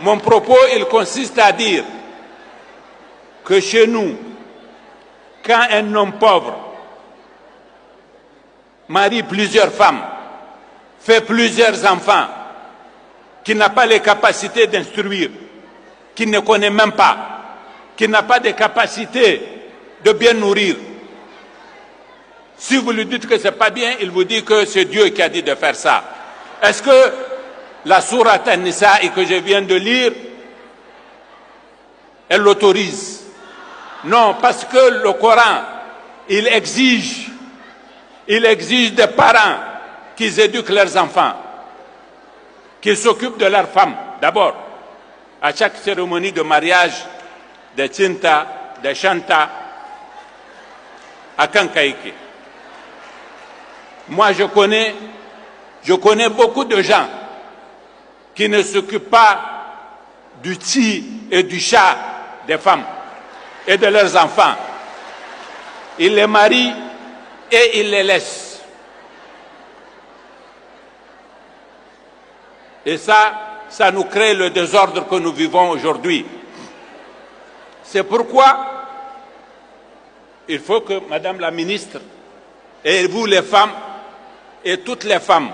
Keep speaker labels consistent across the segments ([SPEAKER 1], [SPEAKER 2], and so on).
[SPEAKER 1] Mon propos, il consiste à dire que chez nous, quand un homme pauvre marie plusieurs femmes, fait plusieurs enfants, qui n'a pas les capacités d'instruire, qui ne connaît même pas, qui n'a pas de capacité de bien nourrir, si vous lui dites que ce n'est pas bien, il vous dit que c'est Dieu qui a dit de faire ça. Est-ce que la sourate An-Nisa que je viens de lire, elle l'autorise? Non, parce que le Coran, il exige des parents qu'ils éduquent leurs enfants, qu'ils s'occupent de leurs femmes, d'abord. À chaque cérémonie de mariage, de Tchinta, de Chanta, à Kankaïke. Moi, je connais beaucoup de gens qui ne s'occupent pas du ti et du chat des femmes et de leurs enfants. Ils les marient et ils les laissent. Et ça nous crée le désordre que nous vivons aujourd'hui. C'est pourquoi il faut que, Madame la ministre, et vous les femmes, et toutes les femmes,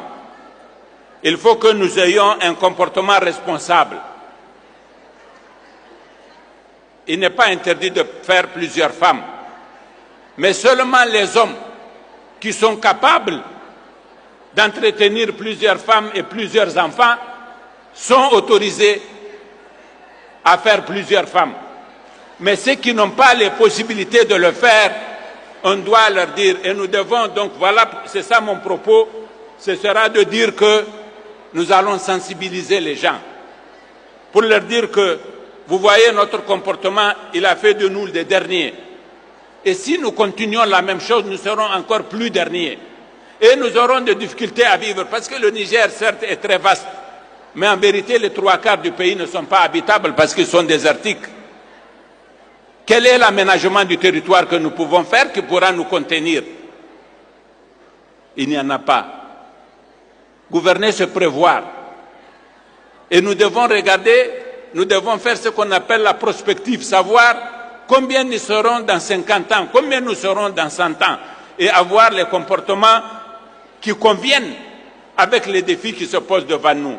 [SPEAKER 1] il faut que nous ayons un comportement responsable. Il n'est pas interdit de faire plusieurs femmes, mais seulement les hommes qui sont capables d'entretenir plusieurs femmes et plusieurs enfants sont autorisés à faire plusieurs femmes. Mais ceux qui n'ont pas les possibilités de le faire, on doit leur dire, et nous devons donc, voilà, c'est ça mon propos, ce sera de dire que nous allons sensibiliser les gens, pour leur dire que, vous voyez, notre comportement, il a fait de nous les derniers. Et si nous continuons la même chose, nous serons encore plus derniers. Et nous aurons des difficultés à vivre, parce que le Niger, certes, est très vaste, mais en vérité, les 3/4 du pays ne sont pas habitables parce qu'ils sont désertiques. Quel est l'aménagement du territoire que nous pouvons faire qui pourra nous contenir? Il n'y en a pas. Gouverner, c'est prévoir. Et nous devons regarder, nous devons faire ce qu'on appelle la prospective, savoir combien nous serons dans 50 ans, combien nous serons dans 100 ans, et avoir les comportements qui conviennent avec les défis qui se posent devant nous.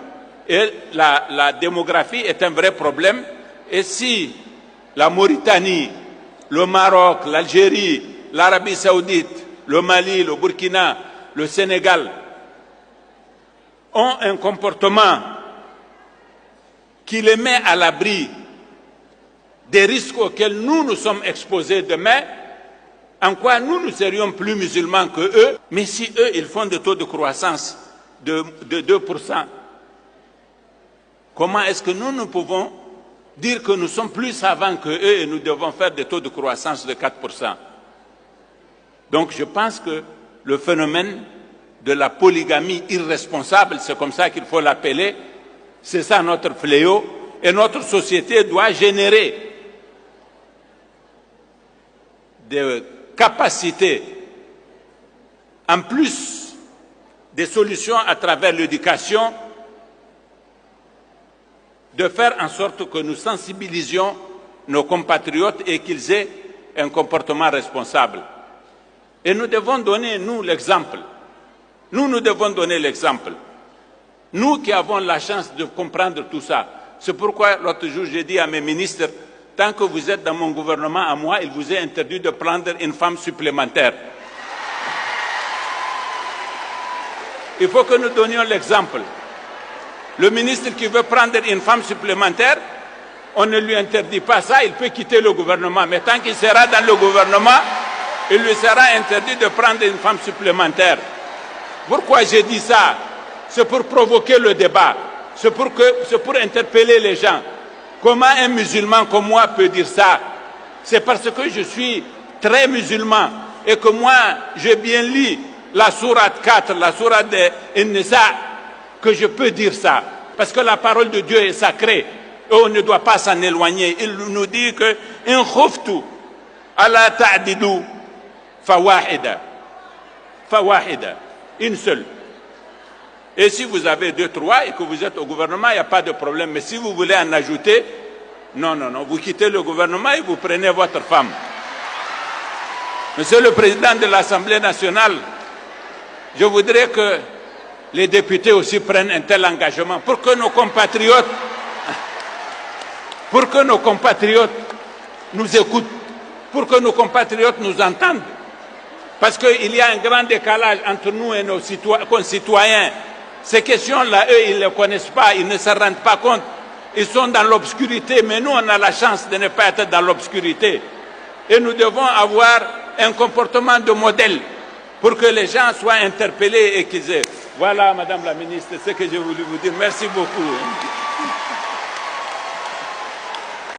[SPEAKER 1] Et la démographie est un vrai problème. Et si la Mauritanie, le Maroc, l'Algérie, l'Arabie Saoudite, le Mali, le Burkina, le Sénégal ont un comportement qui les met à l'abri des risques auxquels nous sommes exposés demain, en quoi nous serions plus musulmans que eux, mais si eux, ils font des taux de croissance de 2%, comment est-ce que nous pouvons dire que nous sommes plus savants que eux et nous devons faire des taux de croissance de 4%? Donc je pense que le phénomène de la polygamie irresponsable, c'est comme ça qu'il faut l'appeler, c'est ça notre fléau, et notre société doit générer des capacités, en plus des solutions à travers l'éducation, de faire en sorte que nous sensibilisions nos compatriotes et qu'ils aient un comportement responsable. Et nous devons donner, nous, l'exemple. Nous devons donner l'exemple. Nous qui avons la chance de comprendre tout ça. C'est pourquoi l'autre jour, j'ai dit à mes ministres, tant que vous êtes dans mon gouvernement à moi, il vous est interdit de prendre une femme supplémentaire. Il faut que nous donnions l'exemple. Le ministre qui veut prendre une femme supplémentaire, on ne lui interdit pas ça, il peut quitter le gouvernement. Mais tant qu'il sera dans le gouvernement, il lui sera interdit de prendre une femme supplémentaire. Pourquoi j'ai dit ça? C'est pour provoquer le débat, c'est pour interpeller les gens. Comment un musulman comme moi peut dire ça? C'est parce que je suis très musulman et que moi, j'ai bien lu la sourate 4, la sourate de An-Nisa, que je peux dire ça. Parce que la parole de Dieu est sacrée et on ne doit pas s'en éloigner. Il nous dit que « In khuftu ala ta'didu fawahida » une seule. Et si vous avez 2, 3 et que vous êtes au gouvernement, il n'y a pas de problème. Mais si vous voulez en ajouter, non, vous quittez le gouvernement et vous prenez votre femme. Monsieur le Président de l'Assemblée nationale, je voudrais que les députés aussi prennent un tel engagement pour que nos compatriotes nous écoutent, pour que nos compatriotes nous entendent. Parce qu'il y a un grand décalage entre nous et nos concitoyens. Ces questions-là, eux, ils ne les connaissent pas, ils ne se rendent pas compte. Ils sont dans l'obscurité, mais nous, on a la chance de ne pas être dans l'obscurité. Et nous devons avoir un comportement de modèle pour que les gens soient interpellés et qu'ils aient. Voilà, Madame la Ministre, ce que j'ai voulu vous dire. Merci beaucoup.